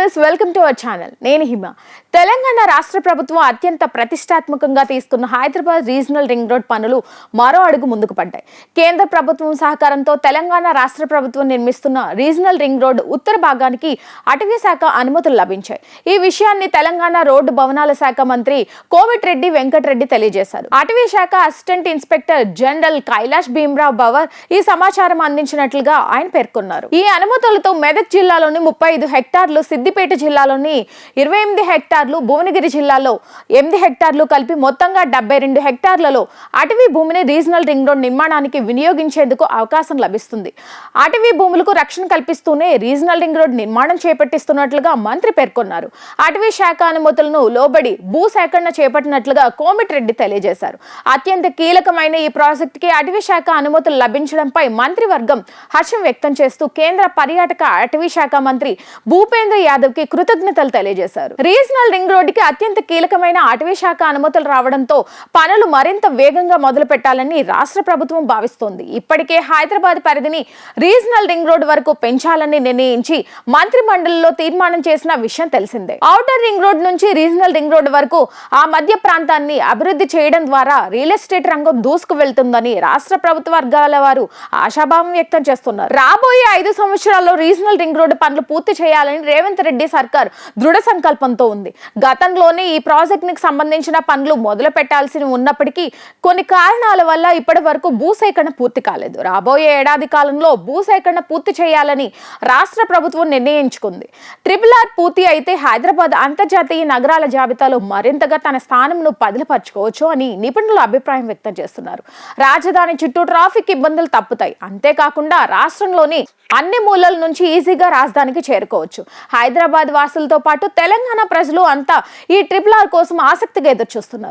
Viewers, welcome to our channel. నేను హిమ. తెలంగాణ రాష్ట్ర ప్రభుత్వం అత్యంత ప్రతిష్టాత్మకంగా తీసుకున్న హైదరాబాద్ రీజనల్ రింగ్ రోడ్ పనులు మరో అడుగు ముందుకు పడ్డాయి. కేంద్ర ప్రభుత్వం సహకారంతో తెలంగాణ రాష్ట్ర ప్రభుత్వం నిర్మిస్తున్న రీజనల్ రింగ్ రోడ్ ఉత్తర భాగానికి అటవీ శాఖ అనుమతులు లభించాయి. ఈ విషయాన్ని తెలంగాణ రోడ్డు భవనాల శాఖ మంత్రి కోమటిరెడ్డి వెంకటరెడ్డి తెలియజేశారు. అటవీ శాఖ assistant inspector general Kailash Bhimrao Bawar ఈ సమాచారం అందించినట్లుగా ఆయన పేర్కొన్నారు. ఈ అనుమతులతో మెదక్ జిల్లాలోని 35 హెక్టార్లు, సిద్దిపేట జిల్లాలోని 28 హెక్టార్లు, భువనగిరి జిల్లాలో 8 హెక్టార్లు కలిపి మొత్తంగా 72 హెక్టార్లలో అటవీ భూమిని రీజనల్ రింగ్ రోడ్ నిర్మాణానికి వినియోగించేందుకు అవకాశం లభిస్తుంది. అటవీ భూములకు రక్షణ కల్పిస్తూనే రీజనల్ రింగ్ రోడ్ నిర్మాణం చేపట్టిస్తున్నట్లుగా మంత్రి పేర్కొన్నారు. అటవీ శాఖ అనుమతులను లోబడి భూసేకరణ చేపట్టినట్లుగా కోమటిరెడ్డి తెలియజేశారు. అత్యంత కీలకమైన ఈ ప్రాజెక్టుకి అటవీ శాఖ అనుమతులు లభించడంపై మంత్రివర్గం హర్షం వ్యక్తం చేస్తూ కేంద్ర పర్యాటక అటవీ శాఖ మంత్రి భూపేంద్ర యాదవ్ కి కృతజ్ఞతలు తెలియజేశారు. రీజనల్ రింగ్ రోడ్ కి అత్యంత కీలకమైన అటవీ శాఖ అనుమతులు రావడంతో పనులు మరింత వేగంగా మొదలు పెట్టాలని రాష్ట్ర ప్రభుత్వం భావిస్తోంది. ఇప్పటికే హైదరాబాద్ పరిధిని రీజనల్ రింగ్ రోడ్ వరకు పెంచాలని నిర్ణయించి మంత్రి మండలిలో తీర్మానం చేసిన విషయం తెలిసిందే. ఔటర్ రింగ్ రోడ్ నుంచి రీజనల్ రింగ్ రోడ్ వరకు ఆ మధ్య ప్రాంతాన్ని అభివృద్ధి చేయడం ద్వారా రియల్ ఎస్టేట్ రంగం దూసుకు వెళ్తుందని రాష్ట్ర ప్రభుత్వ వర్గాల వారు ఆశాభావం వ్యక్తం చేస్తున్నారు. రాబోయే 5 సంవత్సరాల్లో రీజనల్ రింగ్ రోడ్ పనులు పూర్తి చేయాలని రేవంత్ రెడ్డి సర్కార్ దృఢ సంకల్పంతో ఉంది. గతంలోనే ఈ ప్రాజెక్ట్ కి సంబంధించిన పనులు మొదలు పెట్టాల్సి ఉన్నప్పటికీ కొన్ని కారణాల వల్ల ఇప్పటి వరకు భూసేకరణ పూర్తి కాలేదు. రాబోయే ఏడాది కాలంలో భూసేకరణ పూర్తి చేయాలని రాష్ట్ర ప్రభుత్వం నిర్ణయించుకుంది. RRR పూర్తి అయితే హైదరాబాద్ అంతర్జాతీయ నగరాల జాబితాలో మరింతగా తన స్థానంను పదిలపరచుకోవచ్చు అని నిపుణులు అభిప్రాయం వ్యక్తం చేస్తున్నారు. రాజధాని చుట్టూ ట్రాఫిక్ ఇబ్బందులు తప్పుతాయి. అంతేకాకుండా రాష్ట్రంలోని అన్ని మూలల నుంచి ఈజీగా రాజధానికి చేరుకోవచ్చు. హైదరాబాద్ వాసులతో పాటు తెలంగాణ ప్రజలు అంతా ఈ RRR కోసం ఆసక్తిగా ఎదురు చూస్తున్నారు.